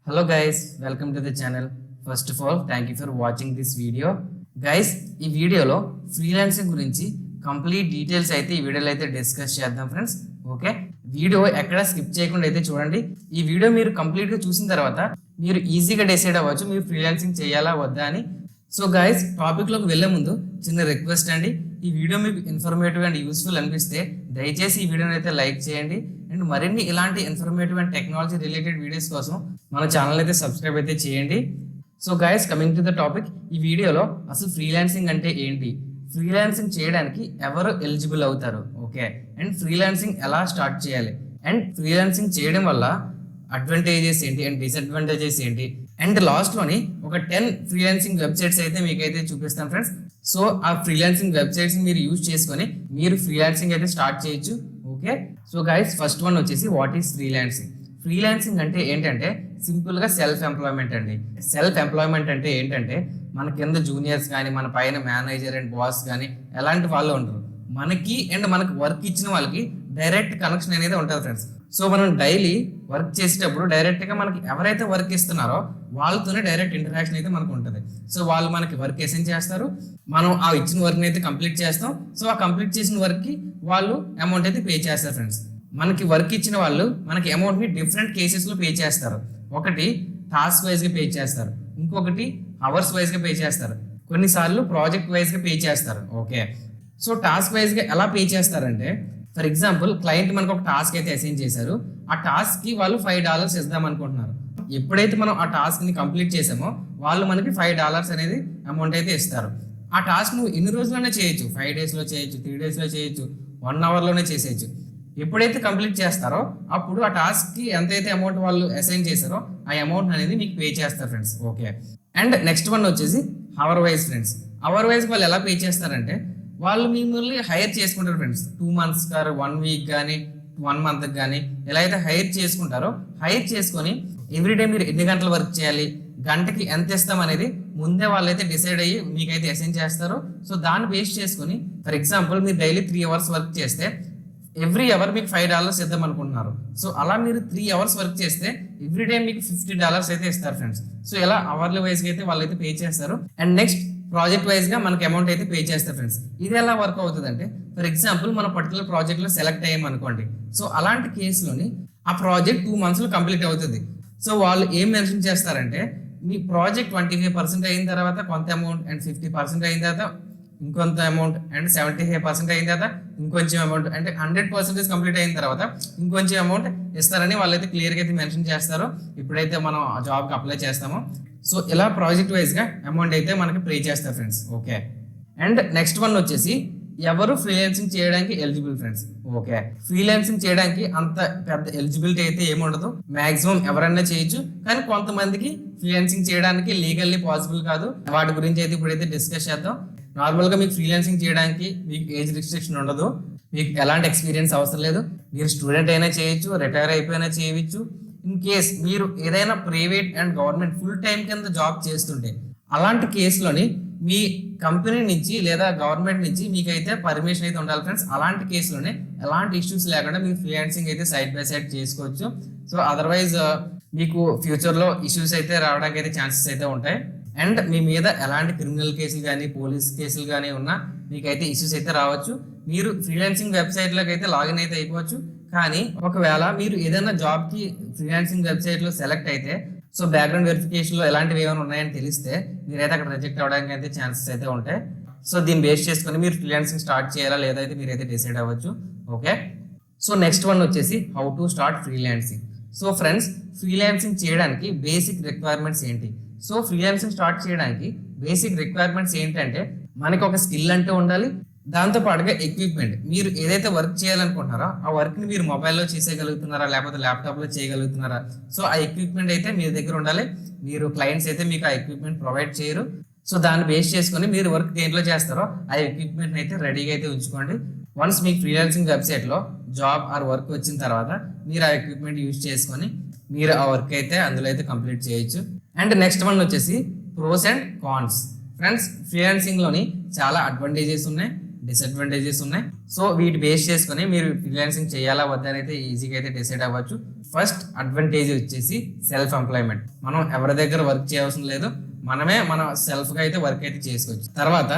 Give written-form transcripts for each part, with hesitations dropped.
Hello guys, welcome to the channel. First of all, thank you for watching this video. Guys, ఈ వీడియోలో freelancing గురించి complete details అయితే ఈ వీడియోలో అయితే డిస్కస్ చేద్దాం ఫ్రెండ్స్. ఓకే, వీడియో ఎక్కడ స్కిప్ చేయకుండా అయితే చూడండి. ఈ వీడియో మీరు కంప్లీట్గా చూసిన తర్వాత మీరు ఈజీగా డిసైడ్ అవ్వచ్చు మీరు ఫ్రీలాన్సింగ్ చేయాలా వద్దా అని. సో గైస్, టాపిక్లోకి వెళ్ళే ముందు చిన్న రిక్వెస్ట్ అండి, ఈ వీడియో మీకు ఇన్ఫర్మేటివ్ అండ్ యూస్ఫుల్ అనిపిస్తే దయచేసి ఈ వీడియోని అయితే లైక్ చేయండి. అండ్ మరిన్ని ఇలాంటి informative and technology related videos కోసం మన ఛానల్ అయితే సబ్స్క్రైబ్ అయితే చేయండి. So guys, coming to the topic, ఈ వీడియోలో అసలు ఫ్రీలాన్సింగ్ అంటే ఏంటి, ఫ్రీలాన్సింగ్ చేయడానికి ఎవరు ఎలిజిబుల్ అవుతారు, ఓకే, అండ్ ఫ్రీలాన్సింగ్ ఎలా స్టార్ట్ చేయాలి, అండ్ ఫ్రీలాన్సింగ్ చేయడం వల్ల అడ్వాంటేజెస్ ఏంటి అండ్ డిసడ్వాంటేజెస్ ఏంటి, అండ్ లాస్ట్లోని ఒక 10 ఫ్రీలాన్సింగ్ వెబ్సైట్స్ అయితే మీకైతే చూపిస్తాను ఫ్రెండ్స్. సో ఆ ఫ్రీలాన్సింగ్ వెబ్సైట్స్ మీరు యూజ్ చేసుకొని మీరు ఫ్రీలాన్సింగ్ అయితే స్టార్ట్ చేయొచ్చు. Okay, so guys, first one వచ్చేసి వాట్ ఈస్ ఫ్రీలాన్సింగ్. ఫ్రీలాన్సింగ్ అంటే ఏంటంటే సింపుల్గా సెల్ఫ్ ఎంప్లాయ్మెంట్ అండి. సెల్ఫ్ ఎంప్లాయ్మెంట్ అంటే ఏంటంటే మన కింద జూనియర్స్ కానీ మన పైన మేనేజర్ అండ్ బాస్ కానీ ఎలాంటి వాళ్ళు ఉండరు, మనకి అండ్ మనకు వర్క్ ఇచ్చిన వాళ్ళకి డైరెక్ట్ కనెక్షన్ అనేది ఉంటుంది ఫ్రెండ్స్. సో మనం డైలీ వర్క్ చేసేటప్పుడు డైరెక్ట్గా మనకి ఎవరైతే వర్క్ ఇస్తున్నారో వాళ్ళతోనే డైరెక్ట్ ఇంటరాక్షన్ అయితే మనకు ఉంటుంది. సో వాళ్ళు మనకి వర్క్ అసైన్ చేస్తారు, మనం ఆ ఇచ్చిన వర్క్ని అయితే కంప్లీట్ చేస్తాం. సో ఆ కంప్లీట్ చేసిన వర్క్కి వాళ్ళు అమౌంట్ అయితే పే చేస్తారు ఫ్రెండ్స్. మనకి వర్క్ ఇచ్చిన వాళ్ళు మనకి అమౌంట్ని డిఫరెంట్ కేసెస్లో పే చేస్తారు. ఒకటి టాస్క్ వైజ్గా పే చేస్తారు, ఇంకొకటి అవర్స్ వైజ్గా పే చేస్తారు, కొన్నిసార్లు ప్రాజెక్ట్ వైజ్గా పే చేస్తారు. ఓకే, సో టాస్క్ వైజ్గా ఎలా పే చేస్తారంటే, ఫర్ ఎగ్జాంపుల్ క్లయింట్ మనకు ఒక టాస్క్ అయితే అసైన్ చేశారు, ఆ టాస్క్కి వాళ్ళు $5 ఇద్దాం అనుకుంటున్నారు. ఎప్పుడైతే మనం ఆ టాస్క్ని కంప్లీట్ చేసామో వాళ్ళు మనకి $5 అనేది అమౌంట్ అయితే ఇస్తారు. ఆ టాస్క్ నువ్వు ఎన్ని రోజుల్లోనే చేయొచ్చు, 5 డేస్లో చేయొచ్చు, 3 డేస్లో చేయొచ్చు, 1 అవర్లోనే చేసేయచ్చు. ఎప్పుడైతే కంప్లీట్ చేస్తారో అప్పుడు ఆ టాస్క్కి ఎంతైతే అమౌంట్ వాళ్ళు అసైన్ చేశారో ఆ అమౌంట్ అనేది మీకు పే చేస్తారు friends. Okay, and next one వచ్చేసి hour wise friends. Hour wise వాళ్ళు ఎలా పే చేస్తారంటే వాళ్ళు మిమ్మల్ని హైర్ చేసుకుంటారు ఫ్రెండ్స్. 2 months కానీ 1 week కానీ 1 month కానీ ఎలా అయితే హైర్ చేసుకుంటారో, హైర్ చేసుకొని ఎవ్రీడే మీరు ఎన్ని గంటలు వర్క్ చేయాలి, గంటకి ఎంత ఇస్తాం అనేది ముందే వాళ్ళైతే డిసైడ్ అయ్యి మీకైతే అసైన్ చేస్తారు. సో దాన్ని బేస్ చేసుకొని ఫర్ ఎగ్జాంపుల్ మీరు డైలీ 3 hours వర్క్ చేస్తే ఎవ్రీ అవర్ మీకు $5 ఇద్దాం అనుకుంటున్నారు. సో అలా మీరు 3 hours వర్క్ చేస్తే ఎవ్రీడే మీకు $50 అయితే ఇస్తారు ఫ్రెండ్స్. సో ఇలా అవర్లీ వైజ్గా అయితే వాళ్ళైతే పే చేస్తారు. అండ్ నెక్స్ట్ ప్రాజెక్ట్ వైజ్గా మనకి అమౌంట్ అయితే పే చేస్తారు ఫ్రెండ్స్. ఇది ఎలా వర్క్ అవుతుంది అంటే, ఫర్ ఎగ్జాంపుల్ మన పర్టికులర్ ప్రాజెక్ట్లో సెలెక్ట్ అయ్యామనుకోండి. సో అలాంటి కేసులోని ఆ ప్రాజెక్ట్ 2 monthsలో కంప్లీట్ అవుతుంది. సో వాళ్ళు ఏం మెన్షన్ చేస్తారంటే, మీ ప్రాజెక్ట్ 25% అయిన తర్వాత కొంత అమౌంట్, అండ్ 50% అయిన తర్వాత ఇంకొంత అమౌంట్, అండ్ 75% అయిన తర్వాత ఇంకొంచెం అమౌంట్, అంటే 100% కంప్లీట్ అయిన తర్వాత ఇంకొంచెం అమౌంట్ ఇస్తారని వాళ్ళైతే క్లియర్గా అయితే మెన్షన్ చేస్తారు ఎప్పుడైతే మనం ఆ జాబ్కి అప్లై చేస్తామో. సో ఇలా ప్రాజెక్ట్ వైజ్గా అమౌంట్ అయితే మనకి పే చేస్తారు friends. Okay, and next one వచ్చేసి ఎవరు ఫ్రీలాన్సింగ్ చేయడానికి ఎలిజిబుల్ ఫ్రెండ్స్. ఓకే, ఫ్రీలాన్సింగ్ చేయడానికి అంత పెద్ద ఎలిజిబిలిటీ అయితే ఏముండదు, మాక్సిమం ఎవరైనా చేయొచ్చు. కానీ కొంతమందికి ఫ్రీలాన్సింగ్ చేయడానికి లీగల్లీ పాసిబుల్ కాదు. వాటి గురించి అయితే ఇప్పుడైతే డిస్కస్ చేద్దాం. నార్మల్గా మీకు ఫ్రీలాన్సింగ్ చేయడానికి మీకు ఏజ్ రిస్ట్రిక్షన్ ఉండదు, మీకు ఎలాంటి ఎక్స్పీరియన్స్ అవసరం లేదు, మీరు స్టూడెంట్ అయినా చేయొచ్చు, రిటైర్ అయిపోయినా చేయవచ్చు. ఇన్ కేస్ మీరు ఏదైనా private and government full time కింద జాబ్ చేస్తుంటే అలాంటి కేసులోని మీ కంపెనీ నుంచి లేదా గవర్నమెంట్ నుంచి మీకైతే పర్మిషన్ అయితే ఉండాలి ఫ్రెండ్స్. అలాంటి కేసులోనే ఎలాంటి ఇష్యూస్ లేకుండా మీరు ఫ్రీలాన్సింగ్ అయితే సైడ్ బై సైడ్ చేసుకోవచ్చు. సో అదర్వైజ్ మీకు ఫ్యూచర్లో ఇష్యూస్ అయితే రావడానికి అయితే ఛాన్సెస్ అయితే ఉంటాయి. అండ్ మీ మీద ఎలాంటి క్రిమినల్ కేసులు కానీ పోలీస్ కేసులు కానీ ఉన్నా మీకైతే ఇష్యూస్ అయితే రావచ్చు. మీరు ఫ్రీలాన్సింగ్ వెబ్సైట్లోకి అయితే లాగిన్ అయితే అయిపోవచ్చు. కానీ ఒకవేళ మీరు ఏదైనా జాబ్కి ఫ్రీలాన్సింగ్ వెబ్సైట్లో సెలెక్ట్ అయితే, సో బ్యాక్గ్రౌండ్ వెరిఫికేషన్లో ఎలాంటివి ఏమైనా ఉన్నాయని తెలిస్తే మీరైతే అక్కడ రిజెక్ట్ అవ్వడానికి అయితే ఛాన్సెస్ అయితే ఉంటాయి. సో దీన్ని బేస్ చేసుకొని మీరు ఫ్రీలాన్సింగ్ స్టార్ట్ చేయాలా లేదా అయితే మీరైతే డిసైడ్ అవ్వచ్చు. ఓకే, సో నెక్స్ట్ వన్ వచ్చేసి how to start freelancing. So friends, freelancing చేయడానికి బేసిక్ రిక్వైర్మెంట్స్ ఏంటి? సో ఫ్రీలాన్సింగ్ స్టార్ట్ చేయడానికి బేసిక్ రిక్వైర్మెంట్స్ ఏంటంటే మనకి ఒక స్కిల్ అంటే ఉండాలి, దాంతో పాటుగా ఎక్విప్మెంట్. మీరు ఏదైతే వర్క్ చేయాలనుకుంటున్నారో ఆ వర్క్ని మీరు మొబైల్లో చేసేయగలుగుతున్నారా లేకపోతే ల్యాప్టాప్లో చేయగలుగుతున్నారా, సో ఆ ఎక్విప్మెంట్ అయితే మీ దగ్గర ఉండాలి. మీరు క్లయింట్స్ అయితే మీకు ఆ ఎక్విప్మెంట్ ప్రొవైడ్ చేయరు. సో దాన్ని బేస్ చేసుకొని మీరు వర్క్ దేంట్లో చేస్తారో ఆ ఎక్విప్మెంట్ అయితే రెడీగా అయితే ఉంచుకోండి. వన్స్ మీకు ఫ్రీలాన్సింగ్ వెబ్సైట్లో జాబ్ ఆర్ వర్క్ వచ్చిన తర్వాత మీరు ఆ ఎక్విప్మెంట్ యూజ్ చేసుకొని మీరు ఆ వర్క్ అయితే అందులో అయితే కంప్లీట్ చేయొచ్చు. అండ్ నెక్స్ట్ వన్ వచ్చేసి ప్రోస్ అండ్ కాన్స్. ఫ్రెండ్స్, ఫ్రీలాన్సింగ్లోని చాలా అడ్వాంటేజెస్ ఉన్నాయి, డిసడ్వాంటేజెస్ ఉన్నాయి. సో వీటి బేస్ చేసుకొని మీరు ఫ్రీలాన్సింగ్ చేయాలా వద్దా అని అయితే ఈజీగా అయితే డిసైడ్ అవ్వచ్చు. ఫస్ట్ అడ్వాంటేజ్ వచ్చేసి సెల్ఫ్ ఎంప్లాయ్మెంట్. మనం ఎవరి దగ్గర వర్క్ చేయవలసిన లేదు, మనమే మన సెల్ఫ్గా అయితే వర్క్ అయితే చేసుకోవచ్చు. తర్వాత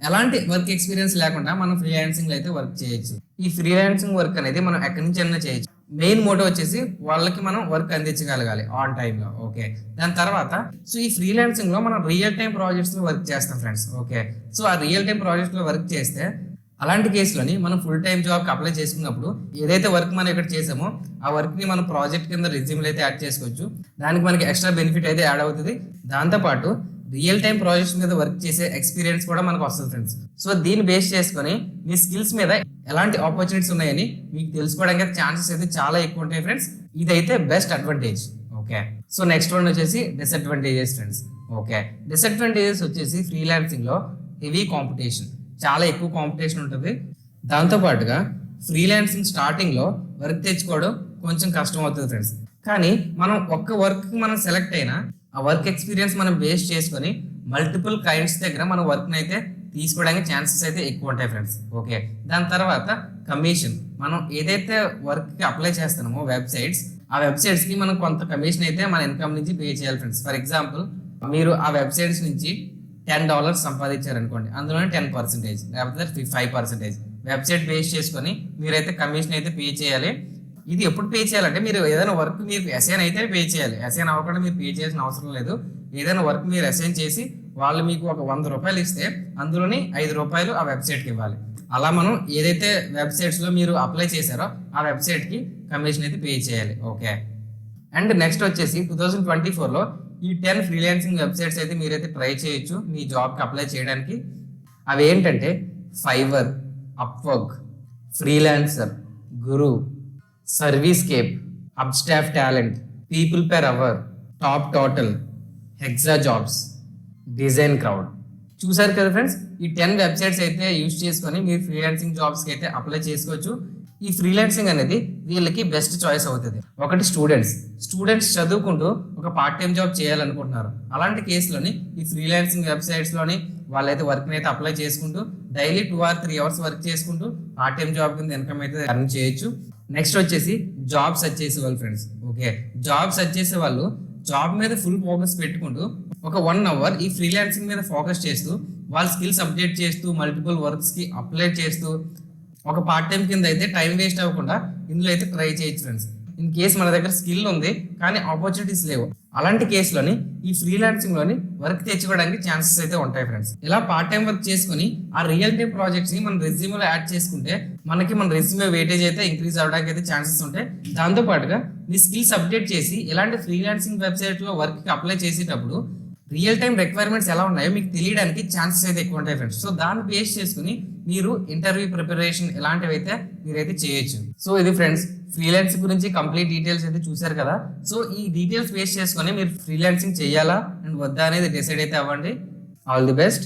ఎలాంటి వర్క్ ఎక్స్పీరియన్స్ లేకుండా మనం ఫ్రీలాన్సింగ్ అయితే వర్క్ చేయొచ్చు. ఈ ఫ్రీలాన్సింగ్ వర్క్ అనేది మనం ఎక్కడి నుంచి అయినా చేయొచ్చు. మెయిన్ మోటివ్ వచ్చేసి వాళ్ళకి మనం వర్క్ అందించగలగాలి ఆన్ టైంలో. ఓకే, దాని తర్వాత సో ఈ ఫ్రీలాన్సింగ్ లో మనం రియల్ టైం ప్రాజెక్ట్స్ లో వర్క్ చేస్తాం ఫ్రెండ్స్. ఓకే, సో ఆ రియల్ టైం ప్రాజెక్ట్ లో వర్క్ చేస్తే అలాంటి కేసులోని మనం ఫుల్ టైం జాబ్కి అప్లై చేసుకున్నప్పుడు ఏదైతే వర్క్ మనం ఇక్కడ చేసామో ఆ వర్క్ని మనం ప్రాజెక్ట్ కింద రెజ్యూమ్లో అయితే యాడ్ చేసుకోవచ్చు. దానికి మనకి ఎక్స్ట్రా బెనిఫిట్ అయితే యాడ్ అవుతుంది. దాంతోపాటు రియల్ టైం ప్రాజెక్ట్స్ మీద వర్క్ చేసే ఎక్స్పీరియన్స్ కూడా మనకు వస్తుంది ఫ్రెండ్స్. సో దీన్ని బేస్ చేసుకొని మీ స్కిల్స్ మీద ఎలాంటి ఆపర్చునిటీస్ ఉన్నాయని మీకు తెలుసుకోవడానికి ఛాన్సెస్ అయితే చాలా ఎక్కువ ఉంటాయి ఫ్రెండ్స్. ఇదైతే best advantage. Okay, so next one వచ్చేసి డిసడ్వాంటేజెస్ ఫ్రెండ్స్. ఓకే, డిసడ్వాంటేజెస్ వచ్చేసి ఫ్రీలాన్సింగ్ లో హెవీ కాంపిటీషన్, చాలా ఎక్కువ కాంపిటీషన్ ఉంటుంది. దాంతోపాటుగా ఫ్రీలాన్సింగ్ స్టార్టింగ్ లో వర్క్ తెచ్చుకోవడం కొంచెం కష్టం అవుతుంది ఫ్రెండ్స్. కానీ మనం ఒక్క వర్క్ మనం సెలెక్ట్ అయినా ఆ వర్క్ ఎక్స్పీరియన్స్ మనం బేస్ చేసుకొని మల్టిపుల్ క్లయింట్స్ దగ్గర మన వర్క్ని అయితే తీసుకోవడానికి ఛాన్సెస్ అయితే ఎక్కువ ఉంటాయి ఫ్రెండ్స్. ఓకే, దాని తర్వాత కమిషన్. మనం ఏదైతే వర్క్కి అప్లై చేస్తున్నామో ఆ వెబ్సైట్స్కి మనం కొంత కమిషన్ అయితే మన ఇన్కమ్ నుంచి పే చేయాలి ఫ్రెండ్స్. ఫర్ ఎగ్జాంపుల్ మీరు ఆ వెబ్సైట్స్ నుంచి $10 సంపాదించారనుకోండి, అందులోనే 10% లేకపోతే 5% వెబ్సైట్ బేస్ చేసుకొని మీరైతే కమిషన్ అయితే పే చేయాలి. ఇది ఎప్పుడు పే చేయాలంటే మీరు ఏదైనా వర్క్ మీరు అసైన్ అయితే పే చేయాలి. అసైన్ అవ్వకుండా మీరు పే చేయాల్సిన అవసరం లేదు. ఏదైనా వర్క్ మీరు అసైన్ చేసి వాళ్ళు మీకు ఒక ₹100 ఇస్తే అందులోని ₹5 ఆ వెబ్సైట్కి ఇవ్వాలి. అలా మనం ఏదైతే వెబ్సైట్స్లో మీరు అప్లై చేశారో ఆ వెబ్సైట్కి కమిషన్ అయితే పే చేయాలి. ఓకే, అండ్ నెక్స్ట్ వచ్చేసి 2024లో ఈ 10 ఫ్రీలాన్సింగ్ వెబ్సైట్స్ అయితే మీరైతే ట్రై చేయొచ్చు మీ జాబ్కి అప్లై చేయడానికి. అవి ఏంటంటే Fiverr, Upwork, Freelancer, Guru, Servicescape, Hubstaff Talent, People Per Hour, Toptal, Hexa Jobs, Design Crowd. చూసారు కదా ఫ్రెండ్స్, ఈ 10 వెబ్సైట్స్ అయితే యూజ్ చేసుకొని మీరు ఫ్రీలాన్సింగ్ జాబ్స్కి అయితే అప్లై చేసుకోవచ్చు. ఈ ఫ్రీలాన్సింగ్ అనేది వీళ్ళకి బెస్ట్ చాయిస్ అవుతుంది. ఒకటి స్టూడెంట్స్ చదువుకుంటూ ఒక పార్ట్ టైం జాబ్ చేయాలనుకుంటున్నారు. అలాంటి కేసులోని ఈ ఫ్రీలాన్సింగ్ వెబ్సైట్స్లోని వాళ్ళైతే వర్క్ని అయితే అప్లై చేసుకుంటూ డైలీ 2 or 3 hours వర్క్ చేసుకుంటూ పార్ట్ టైం జాబ్ కింద ఇన్కమ్ అయితే ఎర్న్ చేయొచ్చు. నెక్స్ట్ వచ్చేసి జాబ్ సెర్చ్ చేసే వాళ్ళు ఫ్రెండ్స్. ఓకే, జాబ్ సెర్చ్ చేసే వాళ్ళు జాబ్ మీద ఫుల్ ఫోకస్ పెట్టుకుంటూ ఒక 1 hour ఈ ఫ్రీలాన్సింగ్ మీద ఫోకస్ చేస్తూ వాళ్ళ స్కిల్స్ అప్డేట్ చేస్తూ మల్టిపుల్ వర్క్స్కి అప్లై చేస్తూ ఒక పార్ట్ టైం కింద అయితే టైం వేస్ట్ అవ్వకుండా ఇందులో అయితే ట్రై చేయొచ్చు ఫ్రెండ్స్. ఇన్ కేసు మన దగ్గర స్కిల్ ఉంది కానీ ఆపర్చునిటీస్ లేవు, అలాంటి కేసులోని ఈ ఫ్రీలాన్సింగ్ లోని వర్క్ తెచ్చుకోవడానికి ఛాన్సెస్ అయితే ఉంటాయి ఫ్రెండ్స్. ఇలా పార్ట్ టైం వర్క్ చేసుకుని ఆ రియల్ టైం ప్రాజెక్ట్స్ ని మన రెజ్యూమేలో యాడ్ చేసుకుంటే మనకి మన రెజ్యూమే వెయిటేజ్ అయితే ఇంక్రీజ్ అవడానికి అయితే ఛాన్సెస్ ఉంటాయి. దాంతో పాటుగా మీ స్కిల్స్ అప్డేట్ చేసి ఇలాంటి ఫ్రీలాన్సింగ్ వెబ్సైట్ లో వర్క్ కి అప్లై చేసేటప్పుడు రియల్ టైం రిక్వైర్మెంట్స్ ఎలా ఉన్నాయో మీకు తెలియడానికి ఛాన్సెస్ అయితే ఎక్కువ ఉంటాయి ఫ్రెండ్స్. సో దాన్ని బేస్ చేసుకుని మీరు ఇంటర్వ్యూ ప్రిపరేషన్ ఇలాంటివి అయితే మీరైతే చేయొచ్చు. సో ఇది ఫ్రెండ్స్ ఫ్రీలాన్స్ గురించి కంప్లీట్ డీటెయిల్స్ అయితే చూసారు కదా. సో ఈ డీటెయిల్స్ బేస్ చేసుకొని మీరు ఫ్రీలాన్సింగ్ చేయాలా అండ్ వద్దా అనేది డిసైడ్ అయితే అవ్వండి. All the best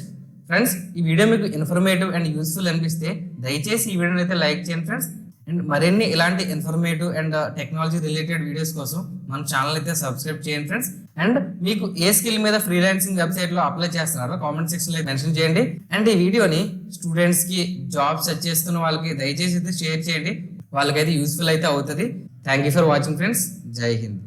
friends. ఈ వీడియో మీకు ఇన్ఫర్మేటివ్ అండ్ యూస్ఫుల్ అనిపిస్తే దయచేసి ఈ వీడియోని అయితే లైక్ చేయండి ఫ్రెండ్స్. అండ్ మరిన్ని ఇలాంటి informative and technology related videos కోసం మన ఛానల్ అయితే సబ్స్క్రైబ్ చేయండి ఫ్రెండ్స్. అండ్ మీకు ఏ స్కిల్ మీద ఫ్రీలాన్సింగ్ వెబ్సైట్ లో అప్లై చేస్తున్నారో కామెంట్ సెక్షన్ లో మెన్షన్ చేయండి. అండ్ ఈ వీడియోని స్టూడెంట్స్ కి జాబ్ సెర్చ్ చేస్తున్న వాళ్ళకి దయచేసి అయితే షేర్ చేయండి, వాళ్ళకైతే యూస్ఫుల్ అయితే అవుతుంది. Thank you for watching friends. జై హింద్.